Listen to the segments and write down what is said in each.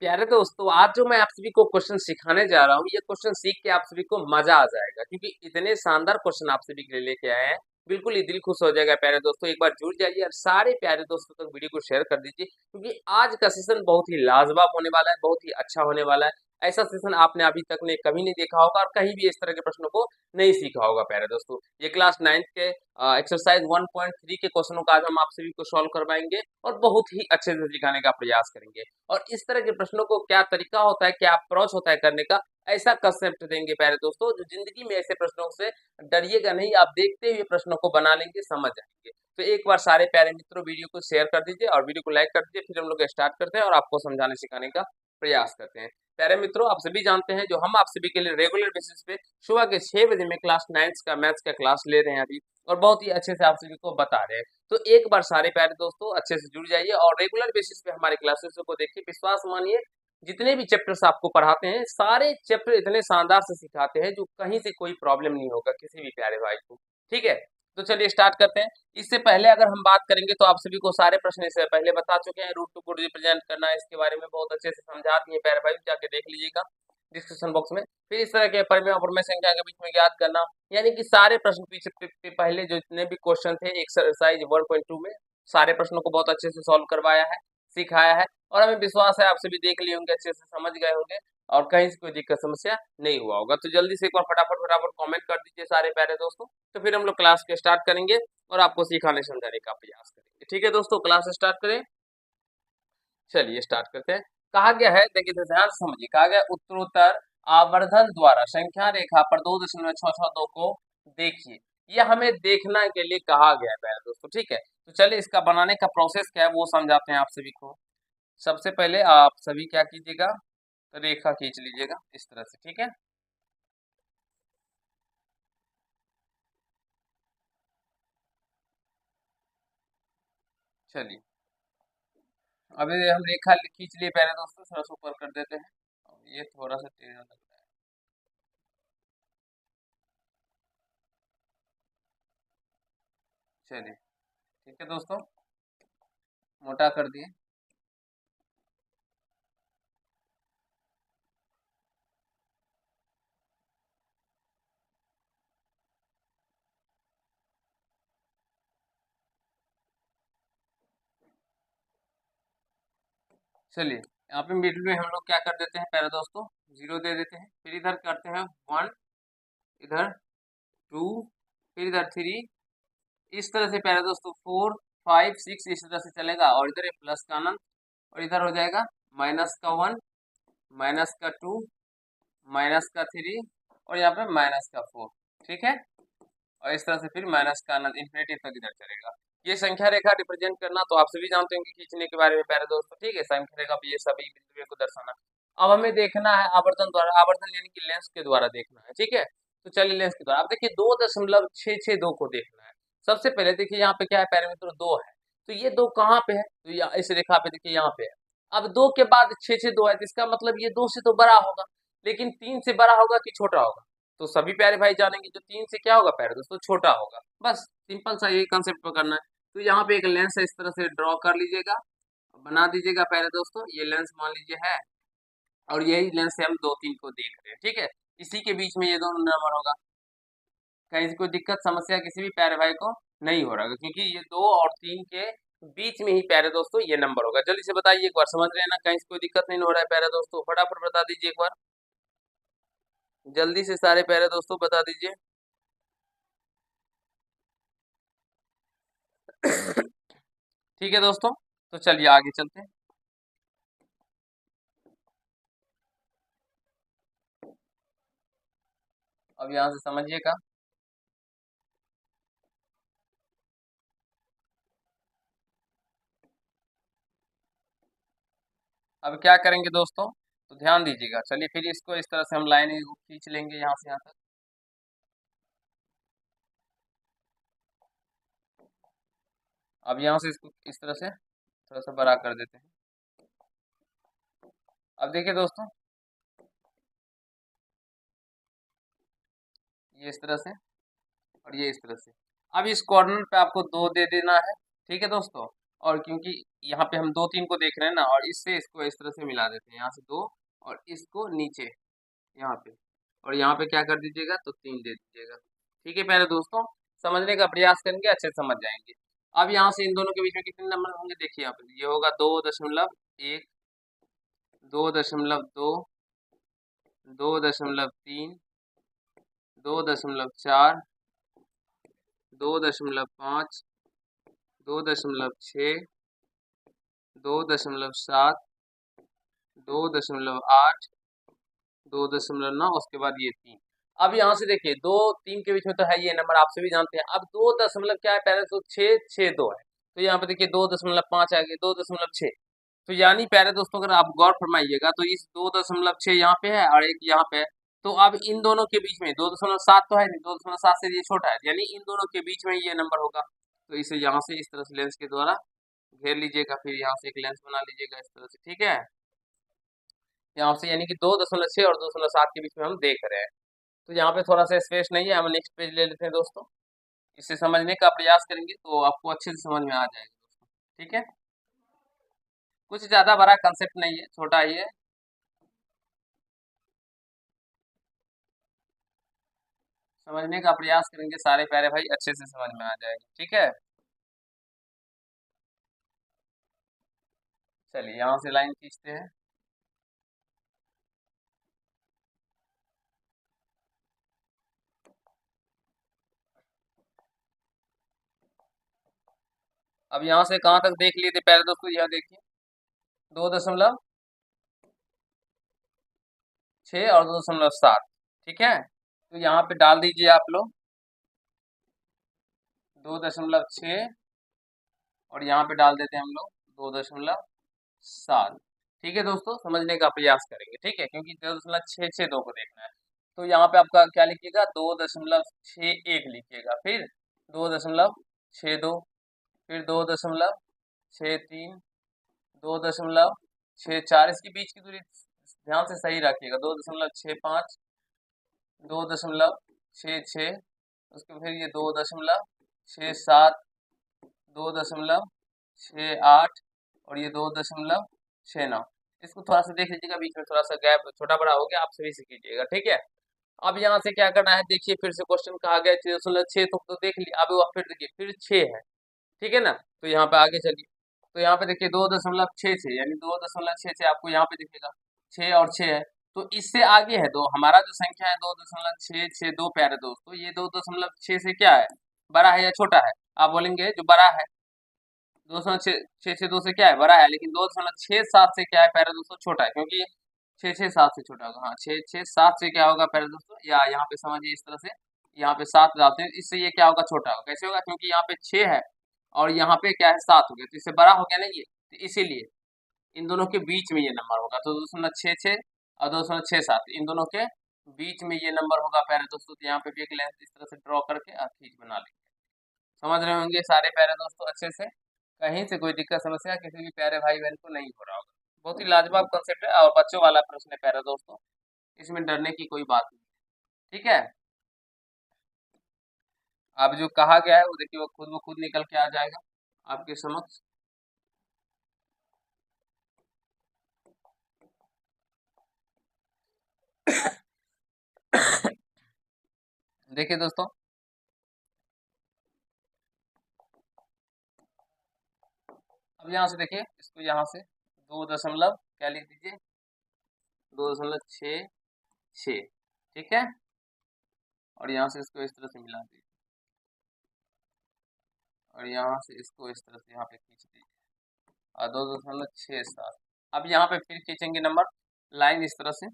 प्यारे दोस्तों, आज जो मैं आप सभी को क्वेश्चन सिखाने जा रहा हूँ, ये क्वेश्चन सीख के आप सभी को मजा आ जाएगा क्योंकि इतने शानदार क्वेश्चन आप सभी के लिए लेके आए हैं। बिल्कुल ही दिल खुश हो जाएगा प्यारे दोस्तों। एक बार जुड़ जाइए और सारे प्यारे दोस्तों तक वीडियो को शेयर कर दीजिए क्योंकि आज का सेशन बहुत ही लाजवाब होने वाला है, बहुत ही अच्छा होने वाला है। ऐसा सेशन आपने अभी तक ने कभी नहीं देखा होगा और कहीं भी इस तरह के प्रश्नों को नहीं सीखा होगा प्यारे दोस्तों। ये क्लास 9th के एक्सरसाइज 1.3 के क्वेश्चनों का आज हम आप सभी को सॉल्व करवाएंगे और बहुत ही अच्छे से सिखाने का प्रयास करेंगे। और इस तरह के प्रश्नों को क्या तरीका होता है, क्या अप्रोच होता है करने का, ऐसा कंसेप्ट देंगे प्यारे दोस्तों जो जिंदगी में ऐसे प्रश्नों से डरिएगा नहीं, आप देखते हुए प्रश्नों को बना लेंगे, समझ जाएंगे। तो एक बार सारे प्यारे मित्रों वीडियो को शेयर कर दीजिए और वीडियो को लाइक कर दीजिए, फिर हम लोग स्टार्ट करते हैं और आपको समझाने सिखाने का प्रयास करते हैं। प्यारे मित्रों, आप सभी जानते हैं जो हम आप सभी के लिए रेगुलर बेसिस पे सुबह के 6 बजे में क्लास 9 का मैथ्स का क्लास ले रहे हैं अभी, और बहुत ही अच्छे से आप सभी को बता रहे हैं। तो एक बार सारे प्यारे दोस्तों अच्छे से जुड़ जाइए और रेगुलर बेसिस पे हमारे क्लासेस को देखिए। विश्वास मानिए, जितने भी चैप्टर्स आपको पढ़ाते हैं सारे चैप्टर इतने शानदार से सिखाते हैं जो कहीं से कोई प्रॉब्लम नहीं होगा किसी भी प्यारे भाई को। ठीक है, तो चलिए स्टार्ट करते हैं। इससे पहले अगर हम बात करेंगे तो आप सभी को सारे प्रश्न इससे पहले बता चुके हैं। रूट टू को रिप्रेजेंट करना है, इसके बारे में बहुत अच्छे से समझा दिए प्यारे भाई, जाके देख लीजिएगा डिस्क्रिप्शन बॉक्स में। फिर इस तरह के परिमेय और प्रमेय संख्या के बीच में ज्ञात करना, यानी कि सारे प्रश्न पीछे पहले जो जितने भी क्वेश्चन थे एक्सरसाइज 1.2 में, सारे प्रश्नों को बहुत अच्छे से सॉल्व करवाया है, सिखाया है। और हमें विश्वास है आप सभी देख लिए होंगे, अच्छे से समझ गए होंगे और कहीं से कोई दिक्कत समस्या नहीं हुआ होगा। तो जल्दी से एक बार फटाफट फटाफट कमेंट कर दीजिए सारे प्यारे दोस्तों, तो फिर हम लोग क्लास के स्टार्ट करेंगे और आपको सिखाने समझाने का प्रयास करेंगे। ठीक है दोस्तों, क्लास स्टार्ट करें। चलिए स्टार्ट करते हैं। कहा गया है, देखिए तो ध्यान से समझिए, कहा गया उत्तरोत्तर आवर्धन द्वारा संख्या रेखा पर 2.662 को देखिए। ये हमें देखना के लिए कहा गया है प्यारे दोस्तों। ठीक है, तो चलिए इसका बनाने का प्रोसेस क्या है वो समझाते हैं आप सभी को। सबसे पहले आप सभी क्या कीजिएगा, तो रेखा खींच लीजिएगा इस तरह से। ठीक है, चलिए अभी हम रेखा खींच लिए प्यारे दोस्तों, थोड़ा सा ऊपर कर देते हैं। ये थोड़ा सा टेढ़ा लग रहा है। चलिए ठीक है दोस्तों, मोटा कर दिए। चलिए यहाँ पे मिडिल में हम लोग क्या कर देते हैं प्यारे दोस्तों, 0 दे देते हैं। फिर इधर करते हैं 1, इधर 2, फिर इधर 3, इस तरह से प्यारे दोस्तों 4, 5, 6 इस तरह से चलेगा। और इधर ये प्लस का अनंत, और इधर हो जाएगा माइनस का 1, माइनस का 2, माइनस का 3 और यहाँ पे माइनस का 4। ठीक है, और इस तरह से फिर माइनस का अनंत इन्फिनिटी तक इधर चलेगा। ये संख्या रेखा रिप्रेजेंट करना तो आप सभी जानते हैं कि खींचने के बारे में प्यारे दोस्तों। ठीक है, संख्या रेखा पे ये सभी बिंदुओं को दर्शाना। अब हमें देखना है आवर्तन द्वारा, आवर्तन यानी कि लेंस के द्वारा देखना है। ठीक है, तो चलिए लेंस के द्वारा। आप देखिए 2.662 को देखना है। सबसे पहले देखिए यहाँ पे क्या है प्यारे मित्रों, 2 है। तो ये 2 कहाँ पे है, तो इस रेखा पे देखिए यहाँ पे है। अब 2 के बाद 662 है, तो इसका मतलब ये 2 से तो बड़ा होगा, लेकिन 3 से बड़ा होगा कि छोटा होगा। तो सभी प्यारे भाई जानेंगे जो 3 से क्या होगा प्यारे दोस्तों, छोटा होगा। बस सिंपल सा यही कंसेप्ट पकड़ना है। तो यहाँ पे एक लेंस है, इस तरह से ड्रॉ कर लीजिएगा, बना दीजिएगा प्यारे दोस्तों। ये लेंस मान लीजिए है, और यही लेंस से हम 2, 3 को देख रहे हैं। ठीक है, इसी के बीच में ये दोनों नंबर होगा। कहीं से कोई दिक्कत समस्या किसी भी प्यारे भाई को नहीं हो रहा है क्योंकि ये 2 और 3 के बीच में ही प्यारे दोस्तों ये नंबर होगा। जल्दी से बताइए एक बार, समझ रहे हैं ना, कहीं से कोई दिक्कत नहीं हो रहा है प्यारे दोस्तों, फटाफट बता दीजिए एक बार, जल्दी से सारे प्यारे दोस्तों बता दीजिए। ठीक है दोस्तों, तो चलिए आगे चलते हैं। अब यहाँ से समझिएगा। अब क्या करेंगे दोस्तों, तो ध्यान दीजिएगा। चलिए फिर इसको इस तरह से हम लाइन खींच लेंगे यहाँ से यहाँ तक। अब यहाँ से इसको इस तरह से थोड़ा सा बड़ा कर देते हैं। अब देखिए दोस्तों, ये इस तरह से और ये इस तरह से। अब इस कॉर्नर पे आपको 2 दे देना है। ठीक है दोस्तों, और क्योंकि यहाँ पे हम 2 3 को देख रहे हैं ना, और इससे इसको इस तरह से मिला देते हैं, यहाँ से 2 और इसको नीचे यहाँ पे, और यहाँ पे क्या कर दीजिएगा, तो 3 दे दीजिएगा। ठीक है प्यारे दोस्तों, समझने का प्रयास करेंगे, अच्छे से समझ जाएंगे। अब यहाँ से इन दोनों के बीच में कितने नंबर होंगे, देखिए यहाँ पे ये होगा 2.1, 2.2, 2.3, 2.4, 2.5, 2.6, 2.7, 2.8, 2.9, उसके बाद ये 3। अब यहाँ से देखिए 2 3 के बीच में तो है ये नंबर, आप सभी जानते हैं। अब 2 दशमलव क्या है पहले, तो 6 6 2 है, तो यहाँ पे देखिए 2.5 आ गए, 2.6। तो यानी प्यारे दोस्तों अगर आप गौर फरमाइएगा तो इस 2.6 यहाँ पे है और एक यहाँ पे है, तो अब इन दोनों के बीच में 2.7 तो है नहीं, 2.7 से ये छोटा है, यानी इन दोनों के बीच में ये नंबर होगा। तो इसे यहाँ से इस तरह से लेंस के द्वारा घेर लीजिएगा, फिर यहाँ से एक लेंस बना लीजिएगा इस तरह से, ठीक है। यहाँ से यानी कि 2.6 और 2.7 के बीच में हम देख रहे हैं। तो यहाँ पे थोड़ा सा स्पेस नहीं है, हम नेक्स्ट पेज ले लेते हैं दोस्तों। इसे समझने का प्रयास करेंगे तो आपको अच्छे से समझ में आ जाएगा दोस्तों, ठीक है। कुछ ज्यादा बड़ा कंसेप्ट नहीं है, छोटा ही है। समझने का प्रयास करेंगे सारे प्यारे भाई, अच्छे से समझ में आ जाएगा, ठीक है। चलिए यहाँ से लाइन खींचते हैं। अब यहाँ से कहाँ तक देख लिए थे प्यारे दोस्तों, यह देखिए 2.6 और 2.7, ठीक है। तो यहाँ पे डाल दीजिए आप लोग 2.6 और यहाँ पे डाल देते हैं हम लोग 2.7। ठीक है दोस्तों, समझने का प्रयास करेंगे, ठीक है, क्योंकि 2.662 को देखना है। तो यहाँ पे आपका क्या लिखिएगा, 2.61 लिखिएगा, फिर 2.62, फिर 2.63, 2.64, इसके बीच की दूरी ध्यान से सही रखिएगा, 2.65, 2.66, उसके फिर ये 2.67, 2.68 और ये 2.69। इसको थोड़ा सा देख लीजिएगा, बीच में थोड़ा सा गैप छोटा बड़ा हो गया, आप सभी से कीजिएगा, ठीक है। अब यहाँ से क्या करना है, देखिए फिर से क्वेश्चन कहा गया 6.6, तो देख लिया। अब फिर देखिए फिर 6 है, ठीक है ना। तो यहाँ पे आगे चलिए, तो यहाँ पे देखिए 2.66 यानी 2.66 आपको यहाँ पे दिखेगा, 6 और 6 है, तो इससे आगे है दो, हमारा जो संख्या है 2.662 प्यारे दोस्तों, ये 2.6 से क्या है, बड़ा है या छोटा है, आप बोलेंगे जो बड़ा है। 2.662 से क्या है, बड़ा है, लेकिन 2.67 से क्या है प्यारे दोस्तों, छोटा है, क्योंकि 667 से छोटा होगा। हाँ, 667 से क्या होगा प्यारे दोस्तों, या यहाँ पे समझिए इस तरह से, यहाँ पे 7 डालते हैं, इससे ये क्या होगा, छोटा होगा। कैसे होगा, क्योंकि यहाँ पे 6 है और यहाँ पे क्या है 7 हो गया, तो इससे बड़ा हो गया ना ये, तो इसीलिए इन दोनों के बीच में ये नंबर होगा। तो 2.66 और 2.67 इन दोनों के बीच में ये नंबर होगा प्यारे दोस्तों। तो यहाँ पे भी एक लेंथ इस तरह से ड्रॉ करके आप खींच बना लेंगे। समझ रहे होंगे सारे प्यारे दोस्तों अच्छे से, कहीं से कोई दिक्कत समस्या किसी भी प्यारे भाई बहन को नहीं हो रहा होगा। बहुत ही लाजवाब कंसेप्ट है और बच्चों वाला प्रश्न है प्यारे दोस्तों, इसमें डरने की कोई बात नहीं, ठीक है। अब जो कहा गया है वो देखिए, वो खुद निकल के आ जाएगा आपके समक्ष। देखिए दोस्तों, अब यहाँ से देखिए, इसको यहाँ से 2 दशमलव क्या लिख दीजिए, 2.66, ठीक है। और यहाँ से इसको इस तरह से मिला दीजिए और यहाँ से इसको इस तरह से यहाँ पे खींच दीजिए और 2.67। अब यहाँ पे फिर खींचेंगे नंबर लाइन इस तरह से,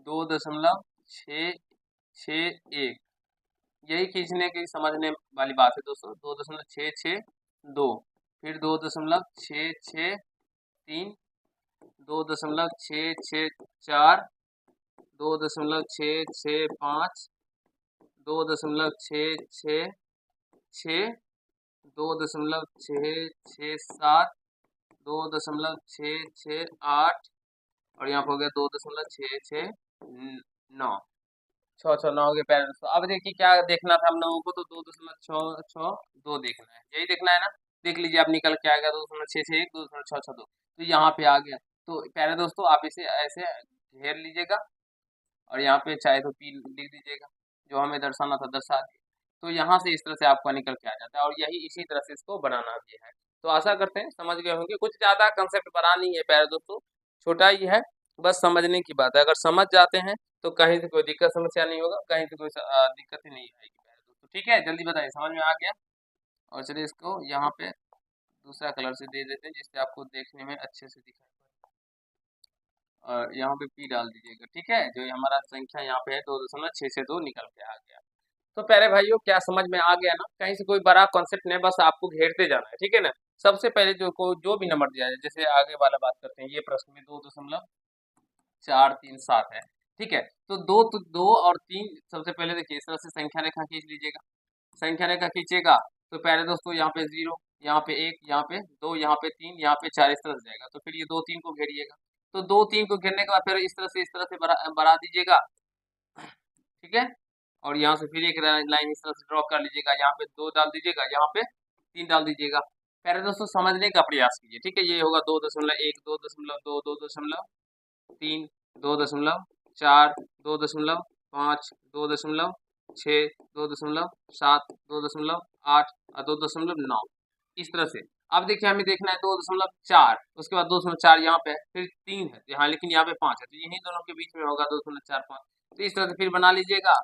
2.661, यही खींचने की समझने वाली बात है दोस्तों। 2.662, फिर 2.663, 2.664, 2.665, 2.666, 2.667, 2.668 और यहाँ पर हो गया 2.669। 6 6 9 हो गए पेरेंट्स। तो अब देखिए क्या देखना था हम लोगों को, तो 2.662 देखना है, यही देखना है ना। देख लीजिए आप निकल के आ गया 2.661 2.662, तो यहाँ पे आ गया। तो प्यारे दोस्तों आप इसे ऐसे घेर लीजिएगा और यहाँ पे चाहे तो पी लिख दीजिएगा, जो हमें दर्शाना था दर्शा दिए। तो यहाँ से इस तरह से आपका निकल के आ जाता है और यही इसी तरह से इसको बनाना भी है। तो आशा करते हैं समझ गए होंगे, कुछ ज़्यादा कंसेप्ट बड़ा नहीं है प्यारे दोस्तों, छोटा ही है, बस समझने की बात है। अगर समझ जाते हैं तो कहीं से कोई दिक्कत समस्या नहीं होगा, कहीं से कोई दिक्कत ही नहीं आएगी प्यारे दोस्तों। ठीक है, जल्दी बताइए समझ में आ गया? और चलिए इसको यहाँ पे दूसरा कलर से दे देते हैं जिससे आपको देखने में अच्छे से दिखाई पड़े। और यहाँ पे पी डाल दीजिएगा, ठीक है, जो हमारा संख्या यहाँ पे है 2.662 निकल के आ गया। तो प्यारे भाइयों क्या समझ में आ गया ना? कहीं से कोई बड़ा कॉन्सेप्ट नहीं, बस आपको घेरते जाना है, ठीक है ना। सबसे पहले जो भी नंबर दिया जाए, जैसे आगे वाला बात करते हैं, ये प्रश्न में 2.437 है, ठीक है। तो दो और तीन, सबसे पहले देखिए इस तरह से संख्या रेखा खींच लीजिएगा। संख्या रेखा खींचेगा तो प्यारे दोस्तों यहाँ पे 0, यहाँ पे 1, यहाँ पे 2, यहाँ पे 3, यहाँ पे 4 इस तरह से जाएगा। तो फिर ये 2 3 को घेरिएगा। तो 2 3 को घेरने के बाद फिर इस तरह से बढ़ा दीजिएगा, ठीक है। और यहाँ से फिर एक लाइन इस तरह से ड्रॉ कर लीजिएगा, यहाँ पे 2 डाल दीजिएगा, यहाँ पे 3 डाल दीजिएगा। प्यारे दोस्तों समझने का प्रयास कीजिए, ठीक है। ये होगा 2.1, 2.2, 2.3, 2.4, 2.5, 2.6, 2.7, 2.8 और 2.9, इस तरह से। अब देखिए हमें देखना है 2.4, उसके बाद 2.4 यहाँ पे है, फिर 3 है यहाँ, लेकिन यहाँ पे 5 है, तो यही दोनों के बीच में होगा 2.45। तो इस तरह से फिर बना लीजिएगा।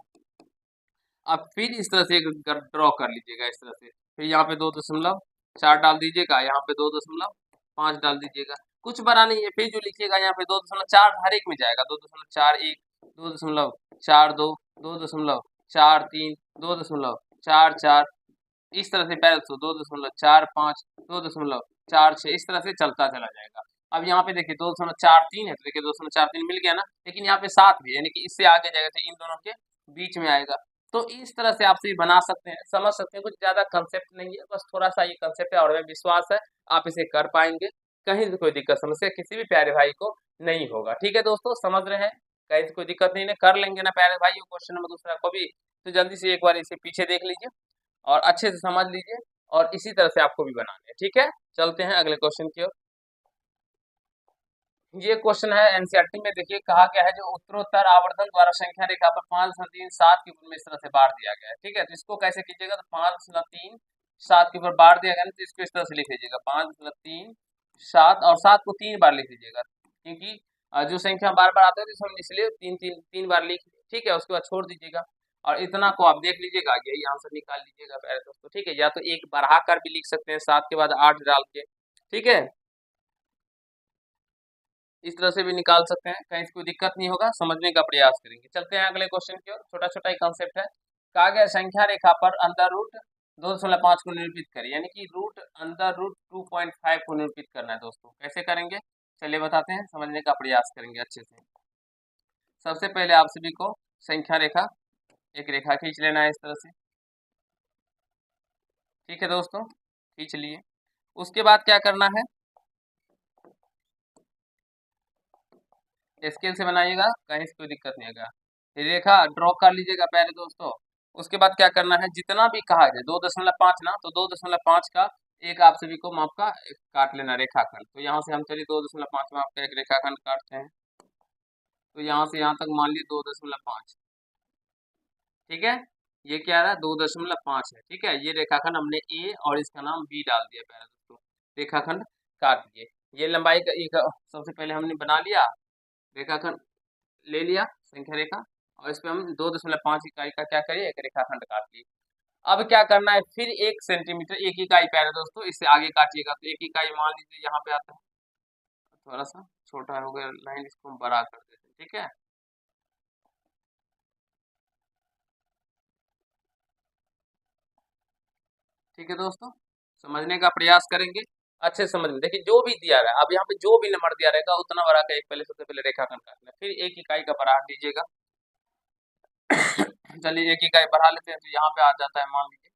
अब फिर इस तरह से एक ड्रॉ कर लीजिएगा इस तरह से, फिर यहाँ पे 2.4 डाल दीजिएगा, यहाँ पे 2.5 डाल दीजिएगा। कुछ बड़ा नहीं है, फिर जो लिखिएगा यहाँ पे 2.4 हर एक में जाएगा, 2.41, 2.42, 2.43, 2.44, इस तरह से पैरेलल 2.45, 2.46, इस तरह से चलता चला जाएगा। अब यहाँ पे देखिए 2.43 है, तो देखिए 2.43 मिल गया ना, लेकिन यहाँ पे 7 भी है, यानी कि इससे आगे जाएगा तो इन दोनों के बीच में आएगा। तो इस तरह से आप सभी बना सकते हैं, समझ सकते हैं, कुछ ज्यादा कंसेप्ट नहीं है, बस थोड़ा सा ये कंसेप्ट है और हमें विश्वास है आप इसे कर पाएंगे, कहीं से कोई दिक्कत समस्या किसी भी प्यारे भाई को नहीं होगा। ठीक है दोस्तों, समझ रहे हैं? कहीं से कोई दिक्कत नहीं है, कर लेंगे ना प्यारे भाई क्वेश्चन नंबर दूसरा को भी। तो जल्दी से एक बार इसे पीछे देख लीजिए और अच्छे से समझ लीजिए, और इसी तरह से आपको भी बनाना है। ठीक है, चलते हैं अगले क्वेश्चन की ओर। ये क्वेश्चन है एनसीईआरटी में, देखिए कहा गया है जो उत्तरोत्तर आवर्धन द्वारा संख्या रेखा पर 5.37 के ऊपर में इस तरह से बार दिया गया है। ठीक है, तो इसको कैसे कीजिएगा, तो 5.37 के ऊपर बार दिया गया तो इसको इस तरह से लिख लीजिएगा 5.37, और 7 को 3 बार लिख लीजिएगा, क्योंकि जो संख्या बार बार आता है तो हम इसलिए तीन बार लिख, ठीक है। उसके बाद छोड़ दीजिएगा और इतना को आप देख लीजिएगा, यही आंसर निकाल लीजिएगा प्यारे दोस्तों। ठीक है, या तो एक बढ़ा कर भी लिख सकते हैं 7 के बाद 8 डाल के, ठीक है, इस तरह से भी निकाल सकते हैं, कहीं से कोई दिक्कत नहीं होगा, समझने का प्रयास करेंगे। चलते हैं अगले क्वेश्चन की ओर, छोटा छोटा ही कॉन्सेप्ट है। कहा गया संख्या रेखा पर अंदर रूट 2.5 को निरूपित करें, यानी कि अंदर रूट 2.5 को निरूपित करना है दोस्तों। कैसे करेंगे चलिए बताते हैं, समझने का प्रयास करेंगे अच्छे से। सबसे पहले आप सभी को संख्या रेखा, एक रेखा खींच लेना है इस तरह से, ठीक है दोस्तों, खींच लिए। उसके बाद क्या करना है, स्केल से बनाइएगा, कहीं से कोई दिक्कत नहीं होगा। रेखा ड्रॉ कर लीजिएगा पहले दोस्तों। उसके बाद क्या करना है, जितना भी कहा जाए 2.5 ना, तो 2.5 का एक आप सभी को माप का काट लेना रेखाखंड। तो यहाँ से हम चलिए 2.5 माप का एक रेखाखंड काटते हैं। तो यहाँ से यहाँ तक मान लीजिए 2.5, ठीक है। ये क्या रहा, 2.5 है, ठीक है। ये रेखाखंड हमने ए और इसका नाम बी डाल दिया पहले दोस्तों, रेखाखंड काट दिए। ये लंबाई का एक सबसे पहले हमने बना लिया, रेखाखंड ले लिया संख्या रेखा, और इस पे हम 2.5 इकाई का क्या करिए, एक रेखाखंड काट लिए। अब क्या करना है, फिर 1 सेंटीमीटर, 1 इकाई प्यारे दोस्तों, इससे आगे काटिएगा तो 1 इकाई मान लीजिए यहाँ पे आता है, थोड़ा सा छोटा हो गया लाइन, इसको हम बड़ा कर देते हैं, ठीक है। ठीक है दोस्तों, समझने का प्रयास करेंगे, अच्छे समझ में। देखिए जो भी दिया रहा है, अब यहाँ पे जो भी नंबर दिया रहेगा उतना बड़ा का एक पहले सबसे पहले रेखाखंड काटना है, फिर 1 इकाई का बढ़ा दीजिएगा। चलिए 1 इकाई बढ़ा लेते हैं, तो यहाँ पे आ जाता है, मान लीजिए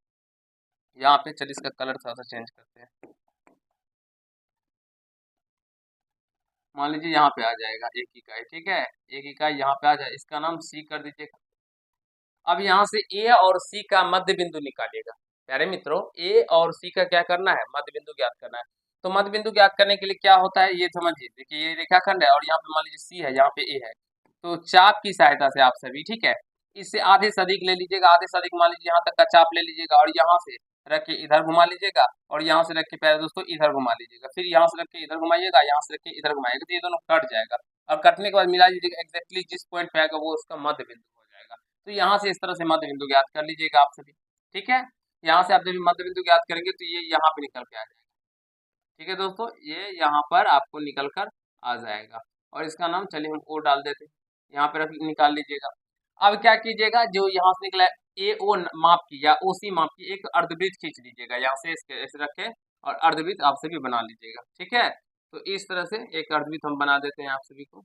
यहाँ पे, चलिए इसका कलर थोड़ा सा चेंज करते हैं, मान लीजिए यहाँ पे आ जाएगा 1 इकाई, ठीक है। 1 इकाई यहाँ पे आ जाए, इसका नाम सी कर दीजिएगा। अब यहाँ से ए और सी का मध्य बिंदु निकालिएगा, प्यारे मित्रों, ए और सी का क्या करना है, मध्य बिंदु ज्ञात करना है। तो मध्य बिंदु ज्ञात करने के लिए क्या होता है ये समझिए। देखिए ये रेखाखंड है और यहाँ पे मान लीजिए सी है, यहाँ पे ए है। तो चाप की सहायता से आप सभी, ठीक है, इससे आधे से अधिक ले लीजिएगा, आधे से अधिक मान लीजिए यहाँ तक का चाप ले लीजिएगा और यहाँ से रख के इधर घुमा लीजिएगा और यहाँ से रख के प्यारे दोस्तों इधर घुमा लीजिएगा, फिर यहाँ से रख के इधर घुमाइएगा, यहाँ से रख के इधर घुमाइएगा, तो ये दोनों कट जाएगा और कटने के बाद मिला लीजिएगा, एक्जैक्टली जिस पॉइंट पे आएगा वो उसका मध्य बिंदु हो जाएगा। तो यहाँ से इस तरह से मध्य बिंदु ज्ञात कर लीजिएगा आप सभी, ठीक है। यहाँ से आप जब मध्य बिंदु ज्ञात करेंगे तो ये यहाँ पे निकल के आ जाएगा, ठीक है दोस्तों, ये यहाँ पर आपको निकल कर आ जाएगा और इसका नाम चलिए हम ओ डाल देते हैं, यहाँ पे रख निकाल लीजिएगा। अब क्या कीजिएगा, जो यहाँ से निकला ए ओ माप की या ओ सी माप की एक अर्धवृत्त खींच लीजिएगा, यहाँ से इसके ऐसे रखे और अर्धवृत्त आप सभी बना लीजिएगा, ठीक है। तो इस तरह से एक अर्धवृत्त हम बना देते हैं आप सभी को।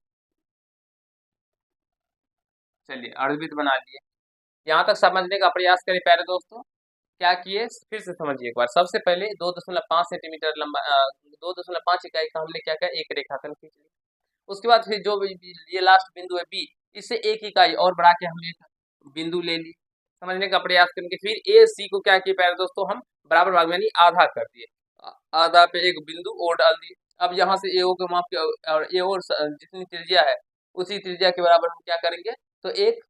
चलिए अर्धवृत्त बना लिए, यहाँ तक समझने का प्रयास करें प्यारे दोस्तों। क्या किए फिर से समझिए एक बार। सबसे पहले 2.5 सेंटीमीटर लंबा 2.5 इकाई का हमने क्या किया, एक रेखाखंड खींच लिया। उसके बाद फिर जो ये लास्ट बिंदु है बी, इससे 1 इकाई और बढ़ा के हम एक बिंदु ले ली, समझने का प्रयास करेंगे। फिर ए सी को क्या किया प्यारे दोस्तों, हम बराबर भाग में यानी आधा कर दिए, आधा पे एक बिंदु और डाल दिए। अब यहाँ से ए ओ के माप के और ए ओ जितनी त्रिज्या है उसी त्रिज्या के बराबर हम क्या करेंगे, तो एक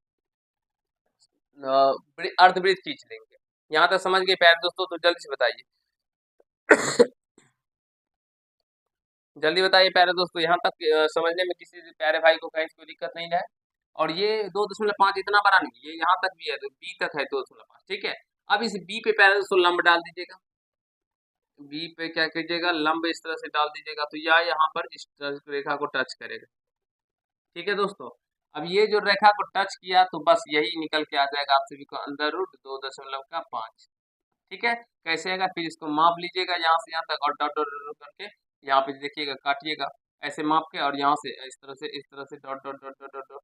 अर्धवृत्त खींच लेंगे। यहाँ तक समझ गए प्यारे दोस्तों, तो जल्दी से बताइए जल्दी बताइए प्यारे दोस्तों, यहाँ तक समझने में किसी प्यारे भाई को कहीं कोई दिक्कत नहीं है। और ये 2.5 इतना बड़ा नहीं, ये यहाँ तक भी है, तो बी तक है 2.5, ठीक है। अब इस बी पे प्यारे दोस्तों लंब डाल दीजिएगा, बी पे क्या कीजिएगा, लंब इस तरह से डाल दीजिएगा, तो यह यहाँ पर इस रेखा को टच करेगा, ठीक है दोस्तों। अब ये जो रेखा को टच किया तो बस यही निकल के आ जाएगा आप सभी को अंदर रूट 2.5, ठीक है। कैसे आएगा, फिर इसको माप लीजिएगा यहाँ से यहाँ तक और डॉट डॉट डॉट करके यहाँ पे देखिएगा काटिएगा, ऐसे माप के और यहाँ से इस तरह से dot dot dot dot dot dot,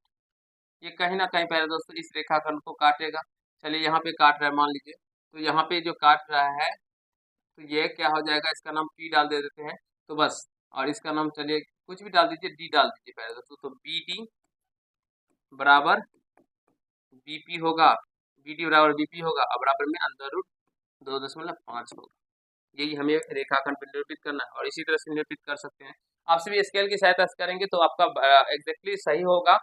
ये कहीं ना कहीं प्यारे दोस्तों इस रेखाखंड को काटेगा। चलिए यहाँ पे काट रहा है मान लीजिए, तो यहाँ पे जो काट रहा है तो ये क्या हो जाएगा, इसका नाम पी डाल दे देते हैं, तो बस। और इसका नाम चलिए कुछ भी डाल दीजिए, डी डाल दीजिए प्यारे दोस्तों, तो बी डी बराबर बीपी होगा, बी डी बराबर बीपी होगा और बराबर में अंदर रूट 2.5 होगा। यही हमें रेखाखंड पर निरूपित करना है और इसी तरह से निरूपित कर सकते हैं। आप सभी स्केल की सहायता से करेंगे तो आपका एग्जैक्टली सही होगा।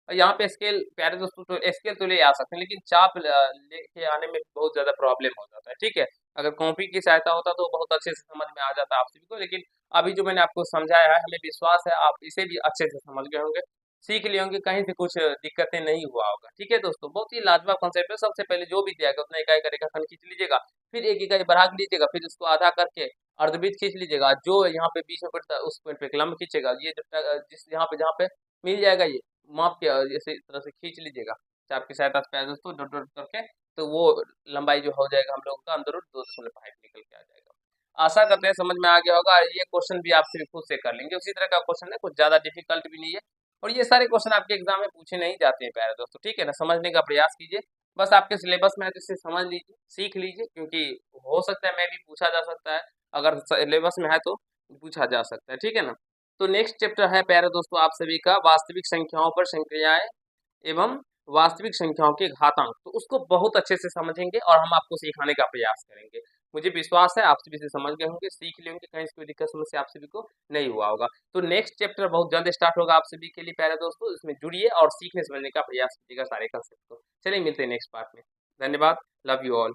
और यहाँ पे स्केल प्यारे दोस्तों तो स्केल तो ले आ सकते हैं, लेकिन चाप लेके आने में बहुत ज़्यादा प्रॉब्लम हो जाता है, ठीक है। अगर कॉपी की सहायता होता तो बहुत अच्छे से समझ में आ जाता आप सभी को, लेकिन अभी जो मैंने आपको समझाया है हमें विश्वास है आप इसे भी अच्छे से समझ गए होंगे, सीख लिए होंगे, कहीं से कुछ दिक्कतें नहीं हुआ होगा, ठीक है दोस्तों। बहुत ही लाजवाब कॉन्सेप्ट है। सबसे पहले जो भी दिया गया उतना इकाई का रेखाखंड खींच लीजिएगा, फिर 1 इकाई बढ़ा के लीजिएगा, फिर उसको आधा करके अर्धवृत्त खींच लीजिएगा, जो यहाँ पे बीच में पड़ता है उस पॉइंट पे एक लंब खींचेगा, ये जिस जहाँ पे मिल जाएगा ये माप के इसी तरह से खींच लीजिएगा चाप की सहायता से दोस्तों डॉट डॉट करके, तो वो लंबाई जो हो जाएगा हम लोगों का अंदर रूट 2.5 निकल के आ जाएगा। आशा करते हैं समझ में आ गया होगा। ये क्वेश्चन भी आपसे खुद से कर लेंगे, उसी तरह का क्वेश्चन है, कुछ ज्यादा डिफिकल्ट भी नहीं है और ये सारे क्वेश्चन आपके एग्जाम में पूछे नहीं जाते हैं प्यारे दोस्तों, ठीक है ना। समझने का प्रयास कीजिए, बस आपके सिलेबस में है तो इसे समझ लीजिए, सीख लीजिए, क्योंकि हो सकता है मैं भी पूछा जा सकता है, अगर सिलेबस में है तो पूछा जा सकता है, ठीक है ना। तो नेक्स्ट चैप्टर है प्यारे दोस्तों आप सभी का वास्तविक संख्याओं पर संक्रियाएं एवं वास्तविक संख्याओं के घातांक, तो उसको बहुत अच्छे से समझेंगे और हम आपको सिखाने का प्रयास करेंगे। मुझे विश्वास है आप सभी से समझ गए होंगे, सीख लिए होंगे, कहीं से कोई दिक्कत समस्या आप सभी को नहीं हुआ होगा। तो नेक्स्ट चैप्टर बहुत जल्द स्टार्ट होगा आप सभी के लिए प्यारे दोस्तों, इसमें जुड़िए और सीखने समझने का प्रयास कीजिएगा सारे कंसेप्ट को। चलिए मिलते हैं नेक्स्ट पार्ट में, धन्यवाद, लव यू ऑल।